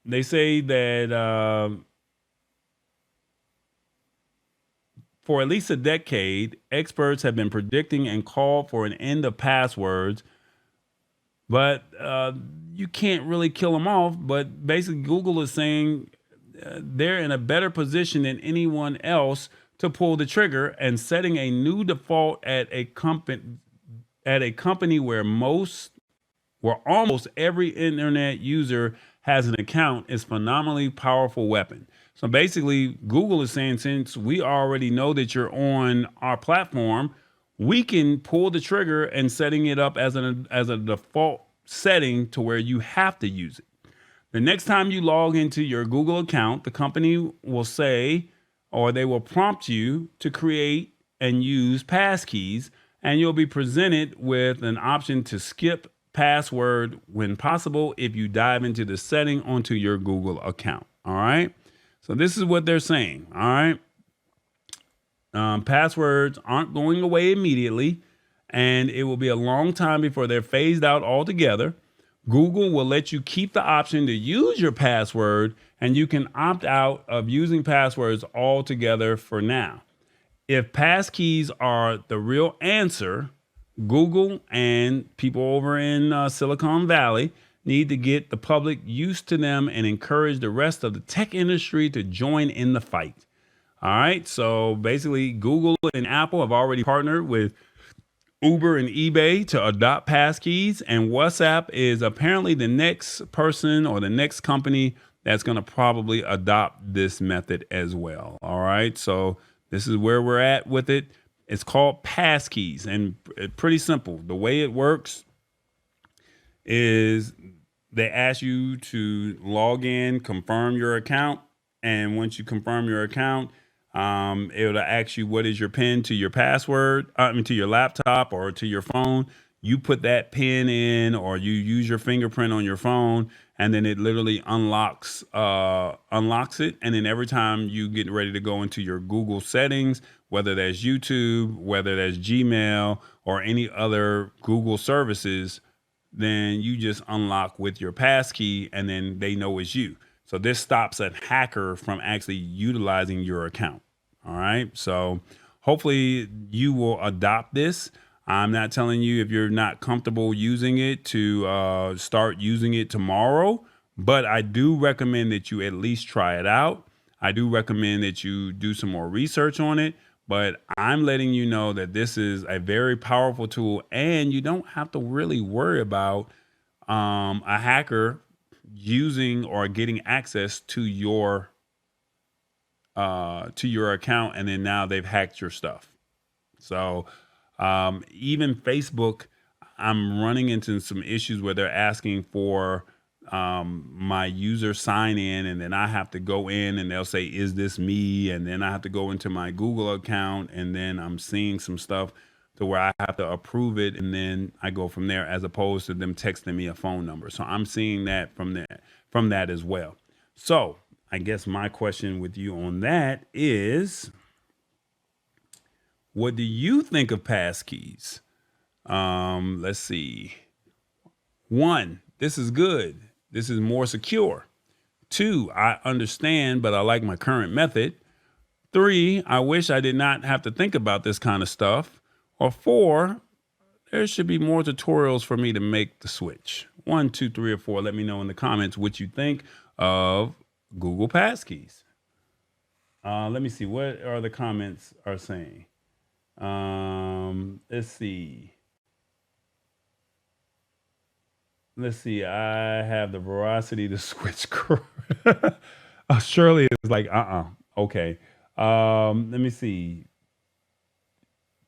Speaker 1: They say that for at least a decade, experts have been predicting and called for an end of passwords, but you can't really kill them off. But basically, Google is saying they're in a better position than anyone else to pull the trigger and setting a new default at a company where almost every internet user has an account is phenomenally powerful weapon. So basically, Google is saying, since we already know that you're on our platform, we can pull the trigger and setting it up as a default setting to where you have to use it. The next time you log into your Google account, the company will say, or they will prompt you to create and use passkeys, and you'll be presented with an option to skip password when possible if you dive into the setting onto your Google account. All right. So this is what they're saying. All right. Passwords aren't going away immediately, and it will be a long time before they're phased out altogether. Google will let you keep the option to use your password, and you can opt out of using passwords altogether for now. If passkeys are the real answer, Google and people over in Silicon Valley need to get the public used to them and encourage the rest of the tech industry to join in the fight. All right. So basically, Google and Apple have already partnered with Uber and eBay to adopt passkeys, and WhatsApp is apparently the next person or the next company that's going to probably adopt this method as well. All right. So this is where we're at with it. It's called passkeys, and pretty simple. The way it works is they ask you to log in, confirm your account, and once you confirm your account, it'll ask you what is your PIN to your password, to your laptop or to your phone. You put that PIN in, or you use your fingerprint on your phone, and then it literally unlocks it. And then every time you get ready to go into your Google settings, whether that's YouTube, whether that's Gmail, or any other Google services, then you just unlock with your passkey, and then they know it's you. So this stops a hacker from actually utilizing your account. All right. So hopefully you will adopt this. I'm not telling you if you're not comfortable using it to start using it tomorrow, but I do recommend that you at least try it out. I do recommend that you do some more research on it, but I'm letting you know that this is a very powerful tool, and you don't have to really worry about a hacker using or getting access to your account, and then now they've hacked your stuff. So even Facebook, I'm running into some issues where they're asking for my user sign in, and then I have to go in and they'll say, is this me? And then I have to go into my Google account, and then I'm seeing some stuff to where I have to approve it, and then I go from there, as opposed to them texting me a phone number. So I'm seeing that from that as well. So I guess my question with you on that is, what do you think of passkeys? Let's see. 1, this is good. This is more secure. 2, I understand, but I like my current method. 3, I wish I did not have to think about this kind of stuff. Or 4, there should be more tutorials for me to make the switch. 1, 2, 3, or 4. Let me know in the comments what you think of Google passkeys. Let me see what are the comments are saying. Let's see. I have the Voracity to switch. Shirley is like, okay. Let me see.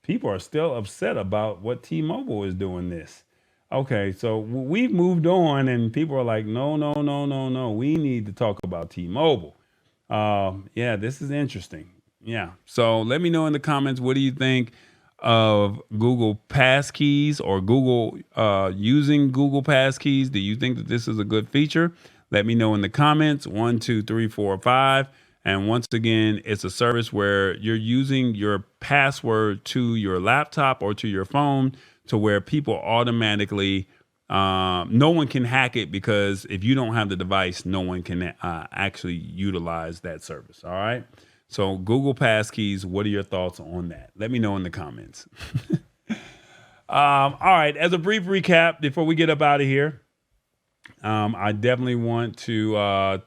Speaker 1: People are still upset about what T-Mobile is doing this. Okay, so we've moved on, and people are like, no. We need to talk about T-Mobile. Yeah, this is interesting. Yeah. So let me know in the comments, what do you think of Google passkeys, or Google using Google passkeys? Do you think that this is a good feature? Let me know in the comments. 1, 2, 3, 4, 5. And once again, it's a service where you're using your password to your laptop or to your phone, to where people automatically, no one can hack it, because if you don't have the device, no one can actually utilize that service. All right. So Google passkeys, what are your thoughts on that? Let me know in the comments. All right. As a brief recap, before we get up out of here, I definitely want to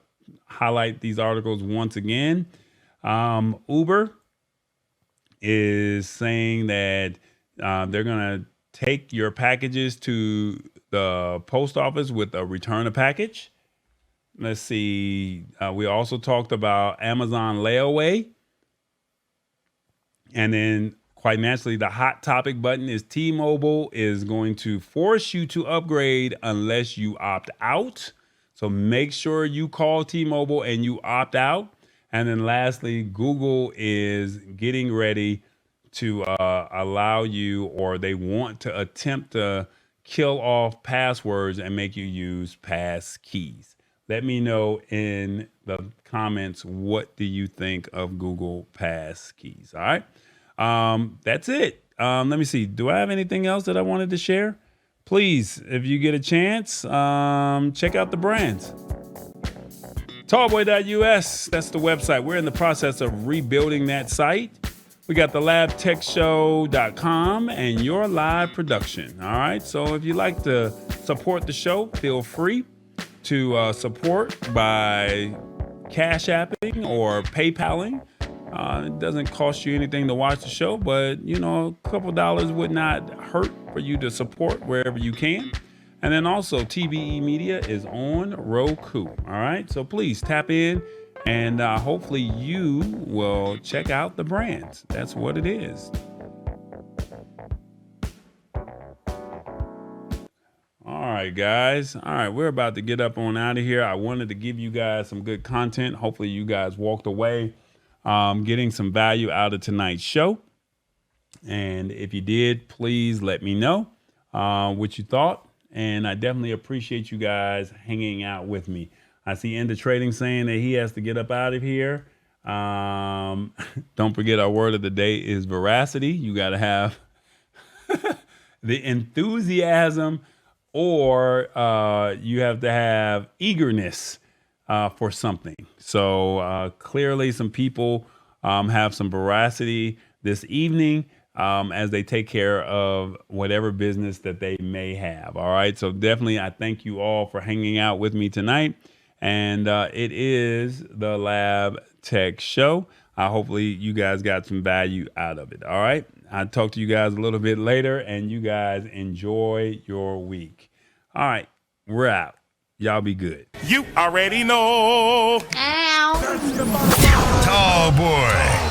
Speaker 1: highlight these articles once again. Uber is saying that they're going to take your packages to the post office with a return a package. Let's see. We also talked about Amazon Layaway. And then quite naturally, the hot topic button is T-Mobile is going to force you to upgrade unless you opt out. So make sure you call T-Mobile and you opt out. And then lastly, Google is getting ready to allow you, or they want to attempt to kill off passwords and make you use pass keys. Let me know in the comments, what do you think of Google Pass keys? All right. That's it. Let me see. Do I have anything else that I wanted to share? Please, if you get a chance, check out the brands. Tallboy.us, that's the website. We're in the process of rebuilding that site. We got the labtechshow.com and your live production. All right. So if you'd like to support the show, feel free to support by Cash Apping or PayPaling. It doesn't cost you anything to watch the show, but a couple dollars would not hurt for you to support wherever you can. And then also TBE Media is on Roku. All right. So please tap in, and hopefully you will check out the brands. That's what it is. All right, guys. All right, we're about to get up on out of here. I wanted to give you guys some good content. Hopefully you guys walked away getting some value out of tonight's show. And if you did, please let me know what you thought. And I definitely appreciate you guys hanging out with me. I see End of Trading saying that he has to get up out of here. Don't forget, our word of the day is veracity. You got to have the enthusiasm, or you have to have eagerness for something. So clearly some people have some veracity this evening as they take care of whatever business that they may have. All right. So definitely, I thank you all for hanging out with me tonight. And it is the Lab Tech Show. Hopefully you guys got some value out of it. All right. I'll talk to you guys a little bit later, and you guys enjoy your week. All right. We're out. Y'all be good.
Speaker 4: You already know.
Speaker 5: Ow.
Speaker 4: Tall boy.